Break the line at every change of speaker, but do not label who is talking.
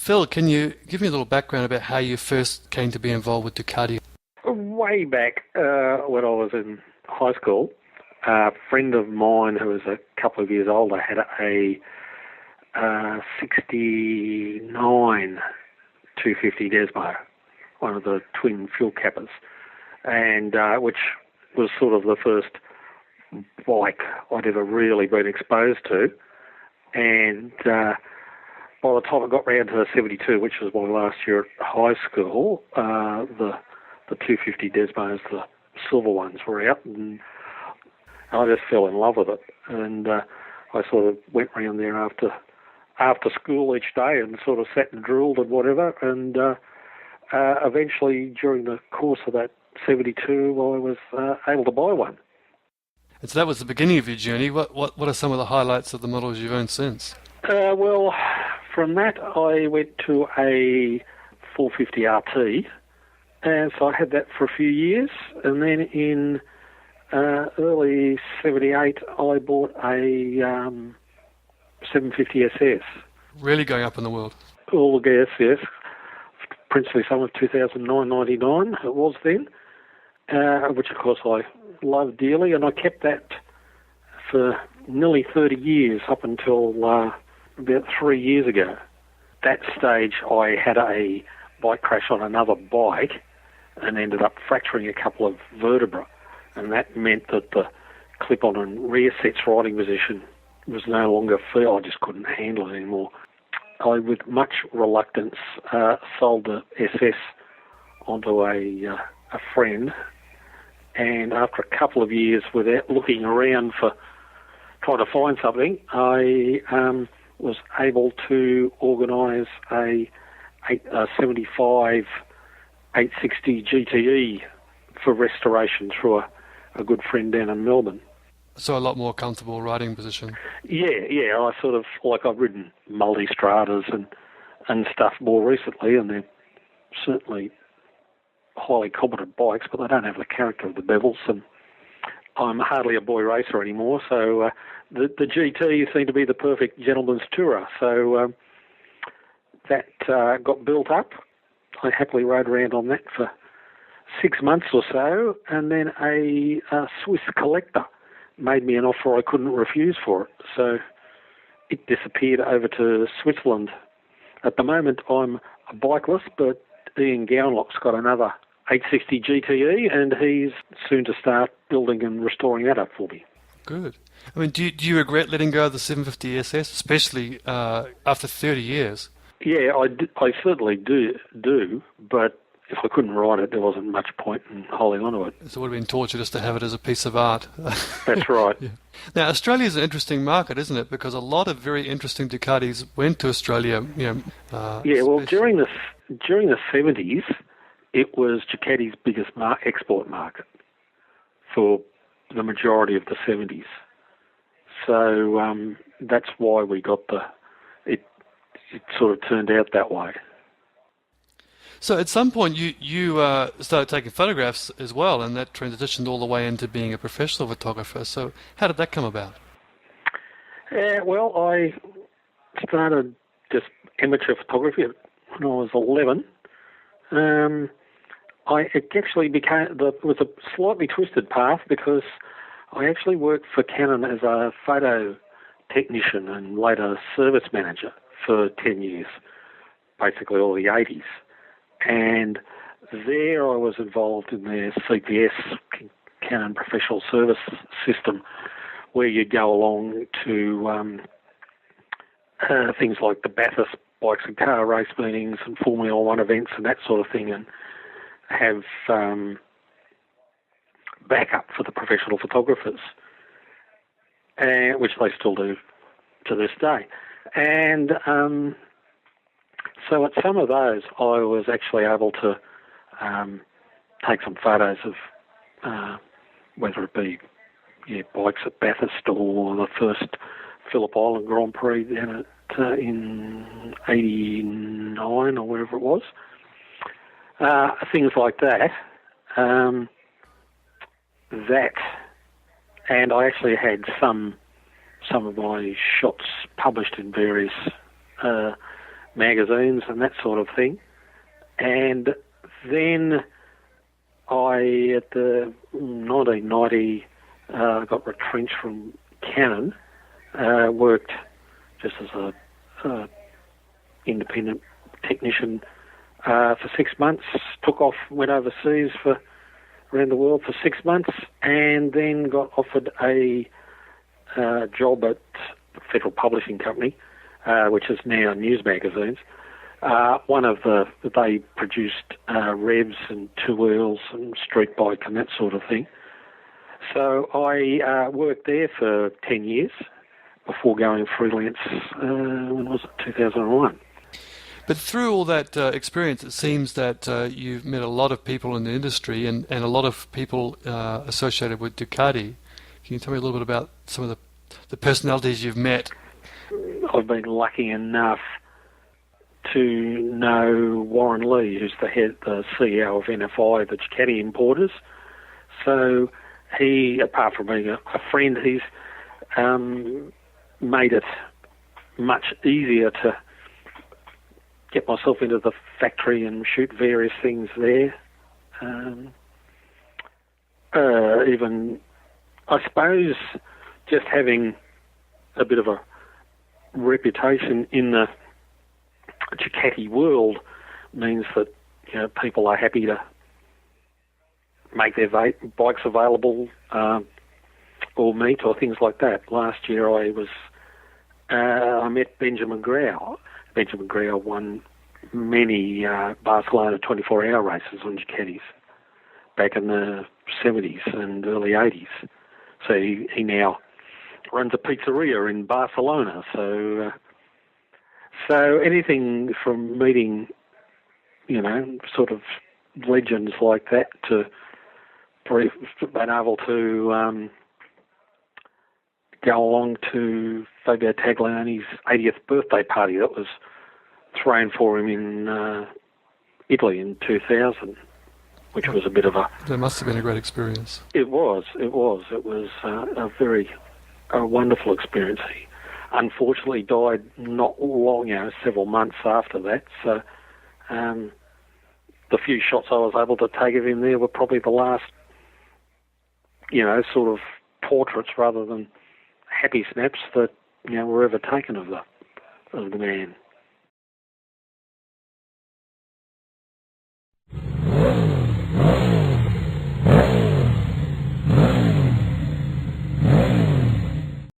Phil, can you give me a little background about how you first came to be involved with Ducati?
Way back when I was in high school, a friend of mine who was a couple of years older had a 69 250 Desmo, one of the twin fuel cappers, and which was sort of the first bike I'd ever really been exposed to. And by the time I got round to the 72, which was my last year at high school, the 250 Desmos, the silver ones, were out, and I just fell in love with it. And I sort of went round there after school each day and sort of sat and drooled and whatever. And eventually, during the course of that 72, I was able to buy one.
And so that was the beginning of your journey. What are some of the highlights of the models you've owned since?
Well, from that I went to a 450 RT, and so I had that for a few years. And then in early 78, I bought a 750 SS.
Really going up in the world?
All the gas, yes. Principally summer of 2009-99, it was then, which of course I loved dearly, and I kept that for nearly 30 years up until about 3 years ago. That stage I had a bike crash on another bike and ended up fracturing a couple of vertebrae, and that meant that the clip-on and rear set's riding position was no longer I just couldn't handle it anymore. I, with much reluctance, sold the SS onto a friend, and after a couple of years without looking around for trying to find something, I was able to organise a 75 860 GTE for restoration through a good friend down in Melbourne.
So a lot more comfortable riding position.
Yeah. I sort of, I've ridden multi-stratas and stuff more recently, and they're certainly highly competent bikes, but they don't have the character of the Bevels, and I'm hardly a boy racer anymore, so the GT seemed to be the perfect gentleman's tourer. So that got built up. I happily rode around on that for 6 months or so, and then a Swiss collector made me an offer I couldn't refuse for it. So it disappeared over to Switzerland. At the moment, I'm bikeless, but Ian Gownlock's got another 860 GTE, and he's soon to start building and restoring that up for me.
Good. I mean, do you regret letting go of the 750 SS, especially after 30 years?
Yeah, I certainly do, but if I couldn't ride it, there wasn't much point in holding on to it.
So it would have been torture just to have it as a piece of art.
That's right.
Yeah. Now, Australia is an interesting market, isn't it? Because a lot of very interesting Ducatis went to Australia.
During the 70s, it was Ducati's biggest export market for the majority of the 70s. So that's why we got it sort of turned out that way.
So at some point you started taking photographs as well, and that transitioned all the way into being a professional photographer. So how did that come about?
Well, I started just amateur photography when I was 11. It actually was a slightly twisted path, because I actually worked for Canon as a photo technician and later service manager for 10 years, basically all the 80s. And there I was involved in their CPS, Canon Professional Service System, where you'd go along to things like the Bathurst Bikes and Car Race meetings and Formula One events and that sort of thing, and have backup for the professional photographers, which they still do to this day. And so at some of those, I was actually able to take some photos of whether it be bikes at Bathurst or the first Phillip Island Grand Prix down in 89 or wherever it was. Things like that. And I actually had some of my shots published in various magazines and that sort of thing. And then at the 1990, got retrenched from Canon, worked just as a independent technician for 6 months, took off, went overseas around the world for 6 months, and then got offered a job at the Federal Publishing Company, which is now News Magazines. They produced Revs and Two Wheels and Street Bike and that sort of thing. So I worked there for 10 years before going freelance, when was it, 2001.
But through all that experience, it seems that you've met a lot of people in the industry and a lot of people associated with Ducati. Can you tell me a little bit about some of the personalities you've met?
I've been lucky enough to know Warren Lee, who's the CEO of NFI, the Ducati importers. So he, apart from being a friend, he's made it much easier to get myself into the factory and shoot various things there. Even, I suppose, just having a bit of a reputation in the Ducati world means that, you know, people are happy to make their bikes available, or meet or things like that. Last year I met Benjamin Grau. Benjamin Grau won many Barcelona 24-hour races on Ducatis back in the 70s and early 80s. So he now runs a pizzeria in Barcelona. So anything from meeting, you know, sort of legends like that to being able to go along to Fabio Taglioni's 80th birthday party that was thrown for him in Italy in 2000, which was a bit of a...
That must have been a great experience.
It was a wonderful experience. He unfortunately died not long, several months after that. So the few shots I was able to take of him there were probably the last, sort of portraits rather than happy snaps that, were ever taken of the man.